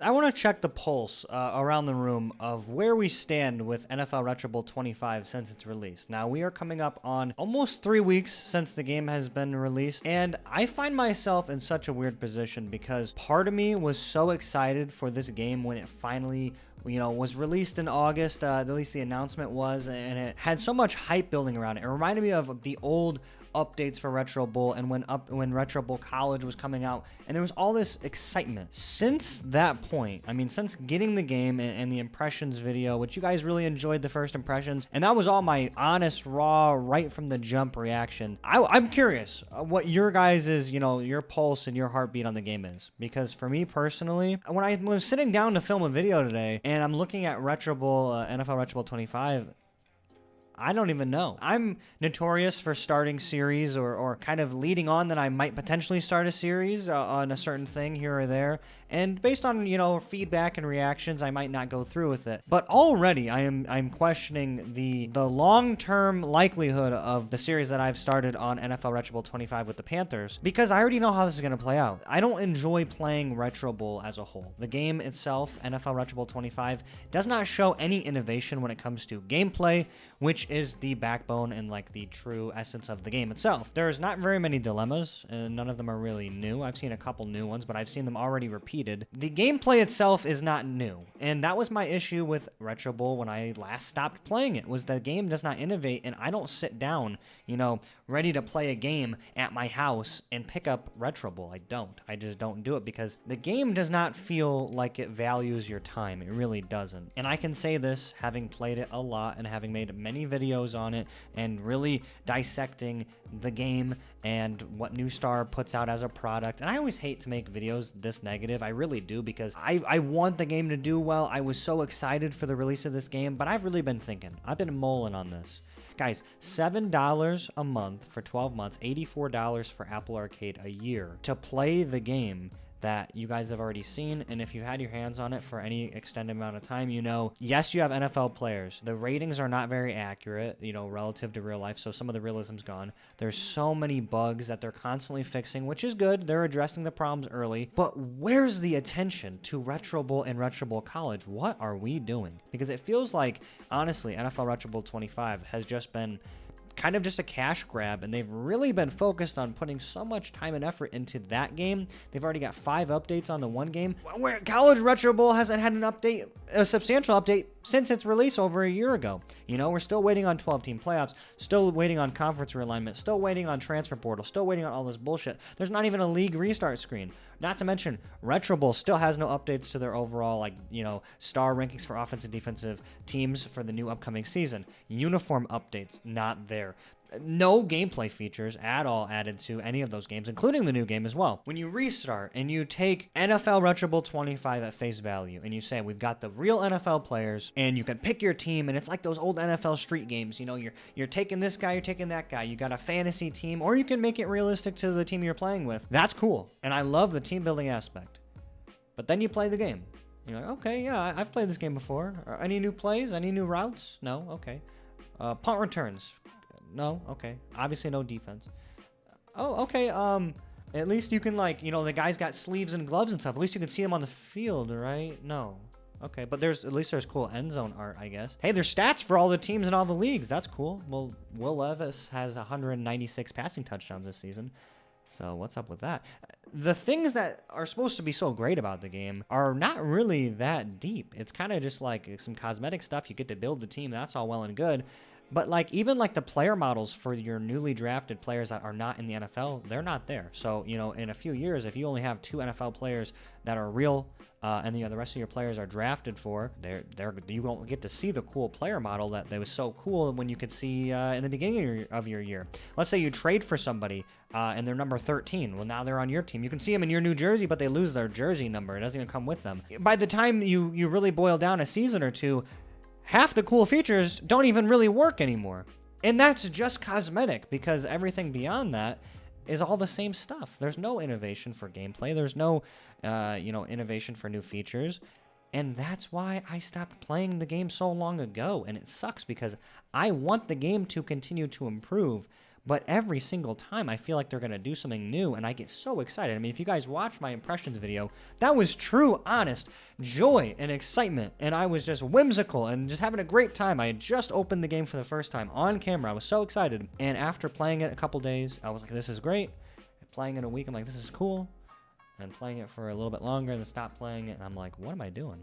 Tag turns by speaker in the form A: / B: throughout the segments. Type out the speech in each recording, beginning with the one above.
A: I want to check the pulse around the room of where we stand with NFL Retro Bowl 25 since its release. Now, we are coming up on almost 3 weeks since the game has been released, and I find myself in such a weird position because part of me was so excited for this game when it finally was released in August, at least the announcement was, and it had so much hype building around it. It reminded me of the old updates for Retro Bowl and when Retro Bowl College was coming out, and there was all this excitement. Since that point, I mean, since getting the game and the impressions video, which you guys really enjoyed the first impressions, and that was all my honest, raw, right from the jump reaction. I'm curious what your guys' your pulse and your heartbeat on the game is, because for me personally, when I was sitting down to film a video today and I'm looking at Retro Bowl, NFL Retro Bowl 25, I don't even know. I'm notorious for starting series or kind of leading on that I might potentially start a series on a certain thing here or there. And based on, feedback and reactions, I might not go through with it. But already I'm questioning the long-term likelihood of the series that I've started on NFL Retro Bowl 25 with the Panthers, because I already know how this is going to play out. I don't enjoy playing Retro Bowl as a whole. The game itself, NFL Retro Bowl 25, does not show any innovation when it comes to gameplay, which is the backbone and like the true essence of the game itself. There's not very many dilemmas, and none of them are really new. I've seen a couple new ones, but I've seen them already repeated. The gameplay itself is not new, and that was my issue with Retro Bowl when I last stopped playing it, was the game does not innovate, and I don't sit down, ready to play a game at my house and pick up Retro Bowl. I just don't do it because the game does not feel like it values your time. It really doesn't. And I can say this having played it a lot and having made many videos on it and really dissecting the game and what New Star puts out as a product. And I always hate to make videos this negative. I really do, because I want the game to do well. I was so excited for the release of this game, but I've really been thinking. I've been mulling on this. Guys, $7 a month for 12 months, $84 for Apple Arcade a year to play the game that you guys have already seen. And if you had your hands on it for any extended amount of time, yes, you have NFL players. The ratings are not very accurate, relative to real life, so some of the realism's gone. There's so many bugs that they're constantly fixing, which is good. They're addressing the problems early. But where's the attention to Retro Bowl and Retro Bowl College? What are we doing? Because it feels like, honestly, NFL Retro Bowl 25 has just been kind of just a cash grab, and they've really been focused on putting so much time and effort into that game. They've already got 5 updates on the one game, where College Retro Bowl hasn't had an update, a substantial update, since its release over a year ago. We're still waiting on 12-team playoffs, still waiting on conference realignment, still waiting on transfer portal, still waiting on all this bullshit. There's not even a league restart screen. Not to mention, Retro Bowl still has no updates to their overall, star rankings for offensive and defensive teams for the new upcoming season. Uniform updates, not there. No gameplay features at all added to any of those games, including the new game as well. When you restart and you take NFL Retro Bowl 25 at face value and you say, we've got the real NFL players and you can pick your team, and it's like those old NFL street games, you're taking this guy, you're taking that guy, you got a fantasy team, or you can make it realistic to the team you're playing with. That's cool, and I love the team building aspect. But then you play the game. You're like, okay, yeah, I've played this game before. Any new plays? Any new routes? No? Okay. Punt returns. No? Okay. Obviously no defense. Oh, okay. At least you can, the guy's got sleeves and gloves and stuff. At least you can see him on the field, right? No. Okay, but at least there's cool end zone art, I guess. Hey, there's stats for all the teams in all the leagues. That's cool. Well, Will Levis has 196 passing touchdowns this season. So what's up with that? The things that are supposed to be so great about the game are not really that deep. It's kind of just like some cosmetic stuff. You get to build the team. That's all well and good. But even the player models for your newly drafted players that are not in the NFL, they're not there. So, in a few years, if you only have 2 NFL players that are real, and the rest of your players are drafted for, you won't get to see the cool player model that was so cool when you could see in the beginning of your year. Let's say you trade for somebody and they're number 13. Well, now they're on your team. You can see them in your new jersey, but they lose their jersey number. It doesn't even come with them. By the time you really boil down a season or two, half the cool features don't even really work anymore. And that's just cosmetic, because everything beyond that is all the same stuff. There's no innovation for gameplay. There's no, innovation for new features. And that's why I stopped playing the game so long ago. And it sucks because I want the game to continue to improve. but every single time I feel like they're going to do something new, and I get so excited. I mean, if you guys watched my impressions video, that was true, honest joy and excitement, and I was just whimsical and just having a great time. I had just opened the game for the first time on camera. I was so excited, and after playing it a couple days, I was like, this is great. Playing it a week, I'm like, this is cool. And playing it for a little bit longer, then stop playing it, and I'm like, what am I doing?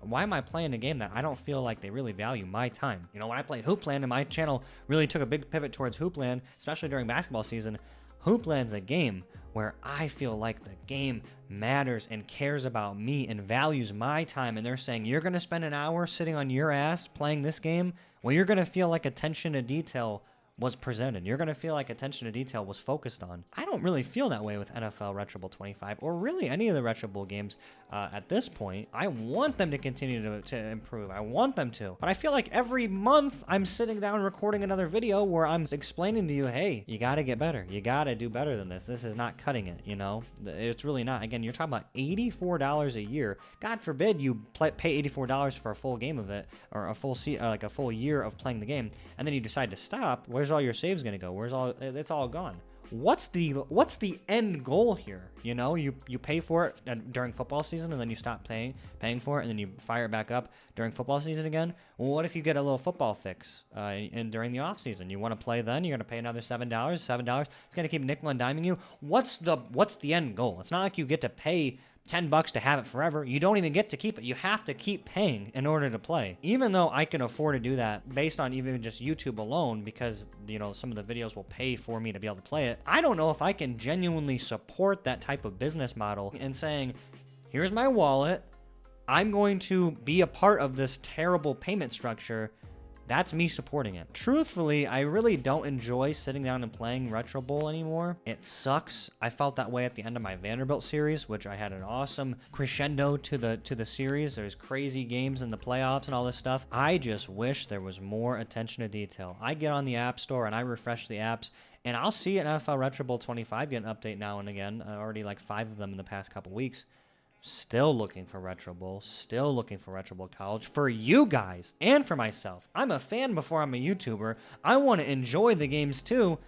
A: Why am I playing a game that I don't feel like they really value my time? You know, when I played Hoopland, and my channel really took a big pivot towards Hoopland, especially during basketball season, Hoopland's a game where I feel like the game matters and cares about me and values my time, and they're saying, you're going to spend an hour sitting on your ass playing this game? Well, you're going to feel like attention to detail was presented. You're going to feel like attention to detail was focused on. I don't really feel that way with NFL Retro Bowl 25 or really any of the Retro Bowl games at this point. I want them to continue to improve. I want them to. But I feel like every month I'm sitting down recording another video where I'm explaining to you, hey, you got to get better. You got to do better than this. This is not cutting it, you know? It's really not. Again, you're talking about $84 a year. God forbid you pay $84 for a full game of it or a full year of playing the game, and then you decide to stop. Where's all your saves gonna go? It's all gone. What's the end goal here? You know, you pay for it during football season, and then you stop paying for it, and then you fire it back up during football season again. Well, what if you get a little football fix and during the off season you want to play? Then you're gonna pay another $7. It's gonna keep nickel and diming you. What's the end goal? It's not like you get to pay $10 to have it forever. You don't even get to keep it. You have to keep paying in order to play. Even though I can afford to do that based on even just YouTube alone, because, you know, some of the videos will pay for me to be able to play it, I don't know if I can genuinely support that type of business model and saying, here's my wallet, I'm going to be a part of this terrible payment structure. That's me supporting it. Truthfully, I really don't enjoy sitting down and playing Retro Bowl anymore. It sucks. I felt that way at the end of my Vanderbilt series, which I had an awesome crescendo to the series. There's crazy games in the playoffs and all this stuff. I just wish there was more attention to detail. I get on the App Store and I refresh the apps, and I'll see an NFL Retro Bowl 25 get an update now and again. Already like 5 of them in the past couple weeks. Still looking for Retro Bowl, still looking for Retro Bowl College for you guys and for myself. I'm a fan before I'm a YouTuber. I want to enjoy the games too.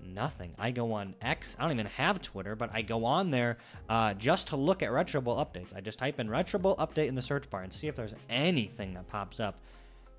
A: Nothing. I go on X. I don't even have Twitter, but I go on there just to look at Retro Bowl updates. I just type in Retro Bowl update in the search bar and see if there's anything that pops up.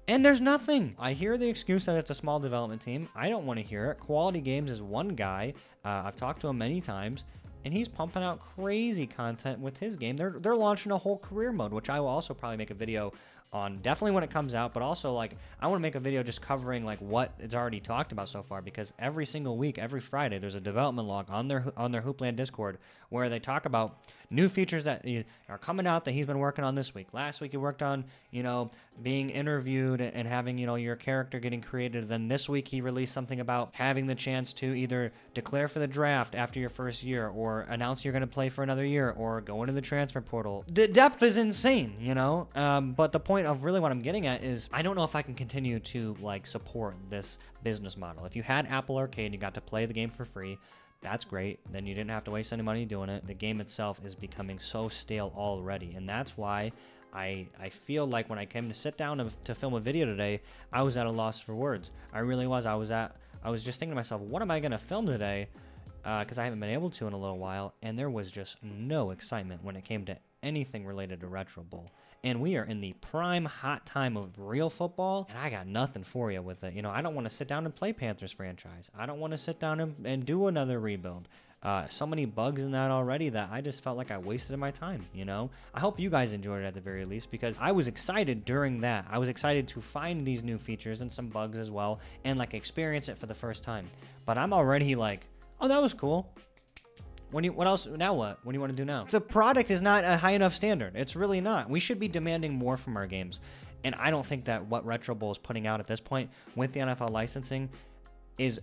A: And there's nothing. I hear the excuse that it's a small development team. I don't want to hear it. Quality Games is one guy. I've talked to him many times, and he's pumping out crazy content with his game. They're launching a whole career mode, which I will also probably make a video on definitely when it comes out, but also like I want to make a video just covering like what it's already talked about so far, because every single week, every Friday, there's a development log on their Hoopland Discord where they talk about new features that are coming out that he's been working on this week. Last week he worked on, you know, being interviewed and having, you know, your character getting created. Then this week he released something about having the chance to either declare for the draft after your first year, or announce you're going to play for another year, or go into the transfer portal. The depth is insane, you know. But the point of really what I'm getting at is I don't know if I can continue to like support this business model. If you had Apple Arcade and you got to play the game for free, that's great. Then you didn't have to waste any money doing it. The game itself is becoming so stale already, and that's why I feel like when I came to sit down to film a video today, I was at a loss for words. I really was. I was just thinking to myself, what am I going to film today? Because I haven't been able to in a little while, and there was just no excitement when it came to anything related to Retro Bowl. And we are in the prime hot time of real football, and I got nothing for you with it. You know, I don't want to sit down and play Panthers franchise. I don't want to sit down and do another rebuild. So many bugs in that already that I just felt like I wasted my time, you know? I hope you guys enjoyed it at the very least, because I was excited during that. I was excited to find these new features and some bugs as well, and like experience it for the first time. But I'm already like, oh, that was cool. What else? Now what? What do you want to do now? The product is not a high enough standard. It's really not. We should be demanding more from our games. And I don't think that what Retro Bowl is putting out at this point with the NFL licensing is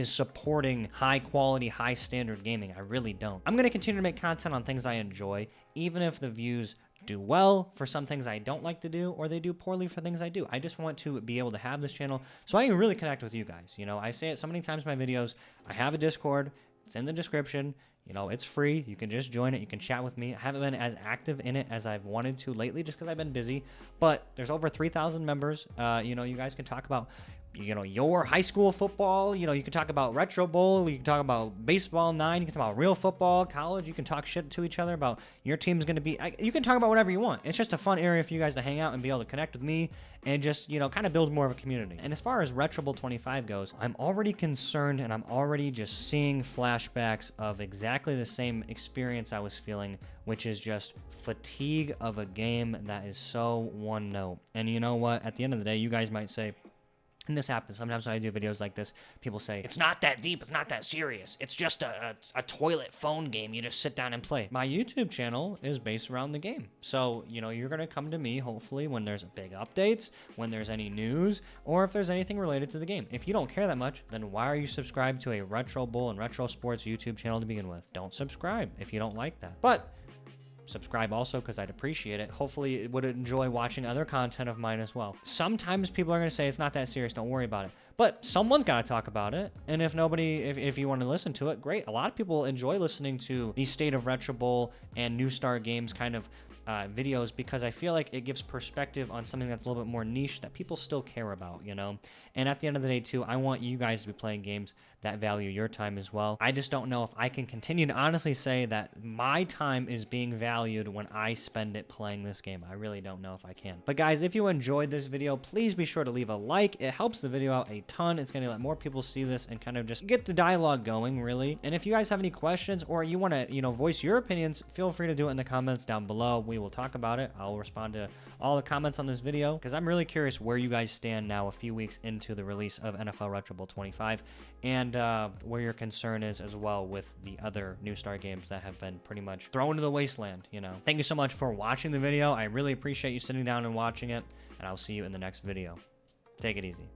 A: supporting high quality, high standard gaming. I really don't. I'm going to continue to make content on things I enjoy, even if the views do well for some things I don't like to do, or they do poorly for things I do. I just want to be able to have this channel so I can really connect with you guys. You know, I say it so many times in my videos. I have a Discord. It's in the description. You know, it's free. You can just join it. You can chat with me. I haven't been as active in it as I've wanted to lately just because I've been busy. But there's over 3,000 members. You know, you guys can talk about your high school football. You can talk about Retro Bowl. You can talk about Baseball 9. You can talk about real football, college. You can talk shit to each other about your team's going to be. You can talk about whatever you want. It's just a fun area for you guys to hang out and be able to connect with me and just, kind of build more of a community. And as far as Retro Bowl 25 goes, I'm already concerned and I'm already just seeing flashbacks of exactly the same experience I was feeling, which is just fatigue of a game that is so one note. And you know what? At the end of the day, you guys might say, and this happens sometimes when I do videos like this, people say, it's not that deep, it's not that serious, it's just a toilet phone game you just sit down and play. My YouTube channel is based around the game. So, you're going to come to me, hopefully, when there's big updates, when there's any news, or if there's anything related to the game. If you don't care that much, then why are you subscribed to a Retro Bowl and Retro Sports YouTube channel to begin with? Don't subscribe if you don't like that. But subscribe also, because I'd appreciate it. Hopefully you would enjoy watching other content of mine as well. Sometimes people are going to say it's not that serious, don't worry about it, but someone's got to talk about it. And if you want to listen to it, great. A lot of people enjoy listening to the State of Retro Bowl and New Star Games kind of videos, because I feel like it gives perspective on something that's a little bit more niche that people still care about, And at the end of the day, too, I want you guys to be playing games that value your time as well. I just don't know if I can continue to honestly say that my time is being valued when I spend it playing this game. I really don't know if I can. But guys, if you enjoyed this video, please be sure to leave a like. It helps the video out a ton. It's going to let more people see this and kind of just get the dialogue going, really. And if you guys have any questions or you want to, voice your opinions, feel free to do it in the comments down below. We will talk about it. I'll respond to all the comments on this video, because I'm really curious where you guys stand now a few weeks into the release of NFL Retro Bowl 25, and where your concern is as well with the other New Star games that have been pretty much thrown to the wasteland. Thank you so much for watching the video. I really appreciate you sitting down and watching it, and I'll see you in the next video. Take it easy.